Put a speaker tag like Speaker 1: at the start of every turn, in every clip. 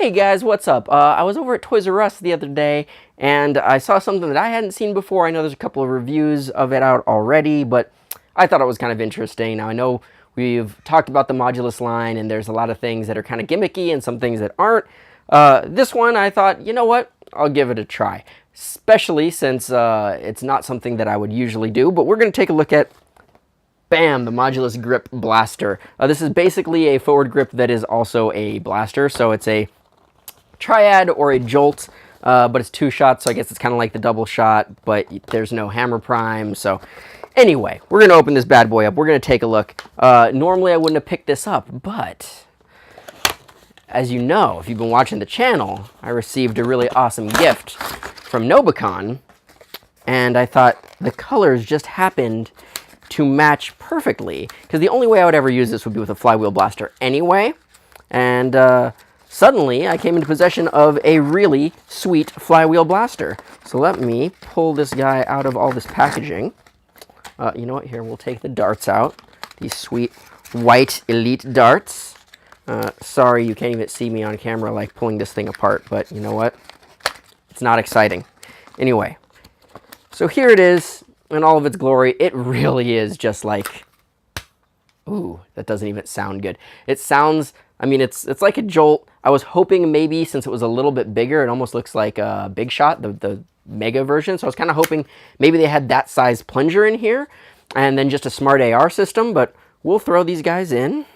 Speaker 1: Hey guys, what's up? I was over at Toys R Us the other day and I saw something that I hadn't seen before. I know there's a couple of reviews of it out already, but I thought it was kind of interesting. Now I know we've talked about the Modulus line and there's a lot of things that are kind of gimmicky and some things that aren't. This one I thought, you know what? I'll give it a try, especially since it's not something that I would usually do, but we're going to take a look at bam, the Modulus Grip Blaster. This is basically a forward grip that is also a blaster, so it's a triad or a jolt, but it's two shots, so I guess it's kind of like the double shot, but there's no hammer prime. So anyway, we're going to open this bad boy up. We're going to take a look. Normally I wouldn't have picked this up, but as you know, if you've been watching the channel, I received a really awesome gift from Nobicon, and I thought the colors just happened to match perfectly, because the only way I would ever use this would be with a flywheel blaster anyway. And suddenly I came into possession of a really sweet flywheel blaster. So let me pull this guy out of all this packaging. You know what, here, we'll take the darts out. These sweet white Elite darts. Sorry you can't even see me on camera like pulling this thing apart, but you know what? It's not exciting. Anyway, so here it is in all of its glory. It really is just like, ooh, that doesn't even sound good. It sounds, I mean, it's like a jolt. I was hoping maybe since it was a little bit bigger, it almost looks like a Big Shot, the Mega version. So I was kind of hoping maybe they had that size plunger in here and then just a smart AR system, but we'll throw these guys in.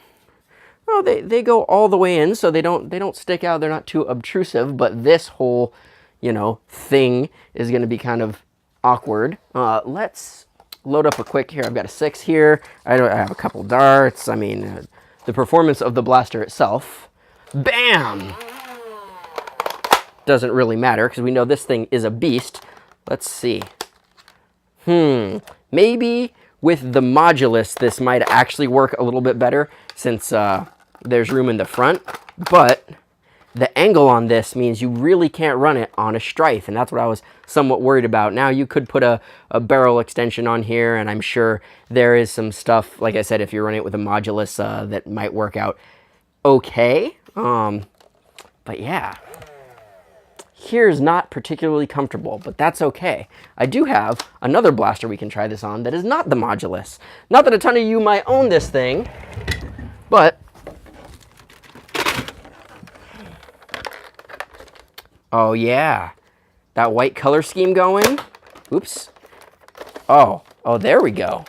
Speaker 1: Oh, they go all the way in, so they don't stick out. They're not too obtrusive, but this whole, you know, thing is going to be kind of awkward. Let's load up a quick here. I've got a 6 here. I have a couple darts. I mean, the performance of the blaster itself, bam, doesn't really matter because we know this thing is a beast. Let's see. Maybe with the Modulus, this might actually work a little bit better since there's room in the front, but the angle on this means you really can't run it on a Strife, and that's what I was somewhat worried about. Now, you could put a barrel extension on here, and I'm sure there is some stuff, like I said, if you're running it with a Modulus, that might work out okay. But yeah, here's not particularly comfortable, but that's okay. I do have another blaster we can try this on that is not the Modulus. Not that a ton of you might own this thing, but oh yeah, that white color scheme going. Oops. Oh, there we go.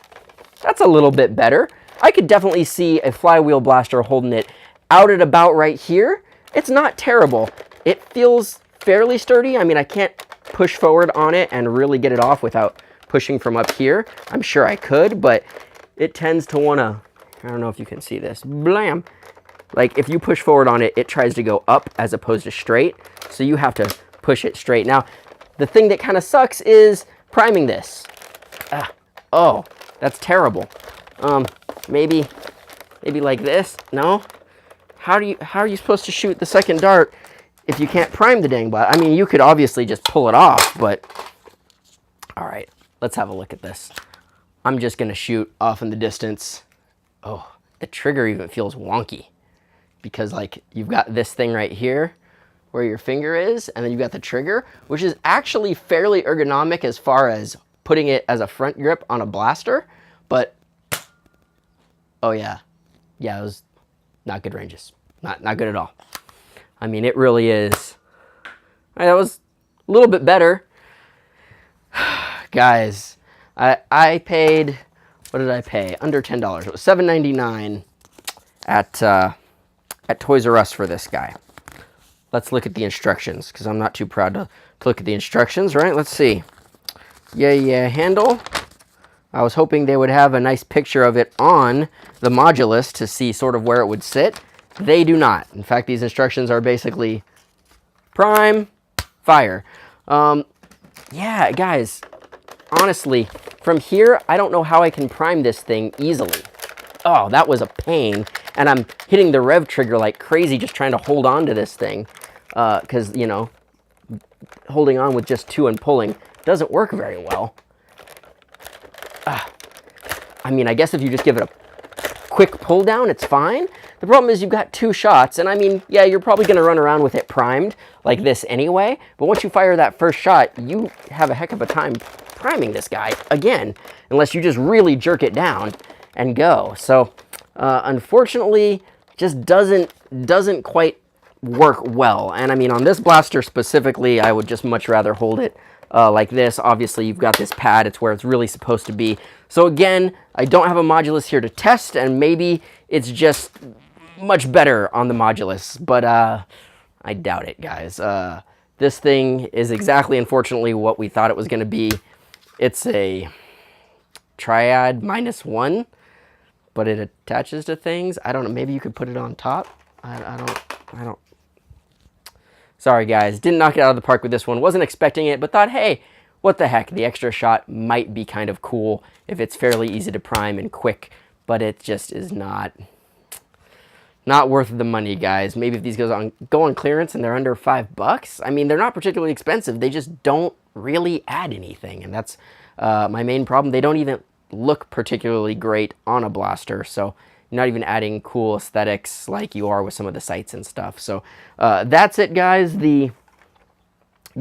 Speaker 1: That's a little bit better. I could definitely see a flywheel blaster holding it out at about right here. It's not terrible. It feels fairly sturdy. I mean, I can't push forward on it and really get it off without pushing from up here. I'm sure I could, but it tends to want to, I don't know if you can see this, blam. Like if you push forward on it, it tries to go up as opposed to straight. So you have to push it straight. Now, the thing that kind of sucks is priming this. Oh, that's terrible. Maybe like this. No? How are you supposed to shoot the second dart if you can't prime the dang blast? I mean, you could obviously just pull it off, but all right, let's have a look at this. I'm just gonna shoot off in the distance. Oh, the trigger even feels wonky because like you've got this thing right here where your finger is, and then you've got the trigger, which is actually fairly ergonomic as far as putting it as a front grip on a blaster, but oh yeah, it was not good ranges. Not good at all. I mean, it really is. That was a little bit better. Guys, I paid, what did I pay? Under $10. It was $7.99 at Toys R Us for this guy. Let's look at the instructions, because I'm not too proud to look at the instructions, right? Let's see. Yeah, handle. I was hoping they would have a nice picture of it on the Modulus to see sort of where it would sit. They do not. In fact, these instructions are basically prime, fire. Yeah, guys, honestly, from here, I don't know how I can prime this thing easily. Oh, that was a pain. And I'm hitting the rev trigger like crazy just trying to hold on to this thing. Because, you know, holding on with just 2 and pulling doesn't work very well. I mean, I guess if you just give it a quick pull down, it's fine. The problem is you've got 2 shots, and I mean, yeah, you're probably going to run around with it primed like this anyway, but once you fire that first shot, you have a heck of a time priming this guy again, unless you just really jerk it down and go. So, unfortunately, just doesn't quite work well. And I mean, on this blaster specifically, I would just much rather hold it like this. Obviously, you've got this pad. It's where it's really supposed to be. So again, I don't have a Modulus here to test, and maybe it's just much better on the Modulus, but I doubt it, guys. This thing is exactly, unfortunately, what we thought it was going to be. It's a triad -1, but it attaches to things. I don't know. Maybe you could put it on top. I don't. Sorry, guys. Didn't knock it out of the park with this one. Wasn't expecting it, but thought, hey, what the heck? The extra shot might be kind of cool if it's fairly easy to prime and quick, but it just is not worth the money, guys. Maybe if these go on clearance and they're under $5, I mean, they're not particularly expensive. They just don't really add anything, and that's my main problem. They don't even look particularly great on a blaster, so you're not even adding cool aesthetics like you are with some of the sights and stuff. So that's it, guys. The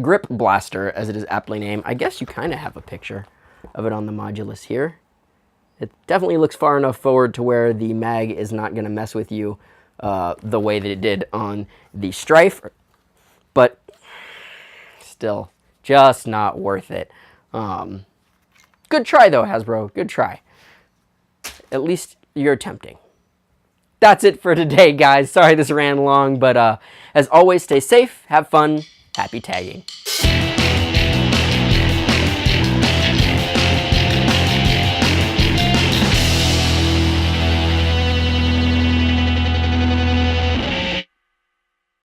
Speaker 1: Grip Blaster, as it is aptly named. I guess you kind of have a picture of it on the Modulus here. It definitely looks far enough forward to where the mag is not going to mess with you the way that it did on the Strife, but still just not worth it. Good try, though, Hasbro. Good try. At least you're attempting. That's it for today, guys. Sorry this ran long, but as always, stay safe, have fun, happy tagging.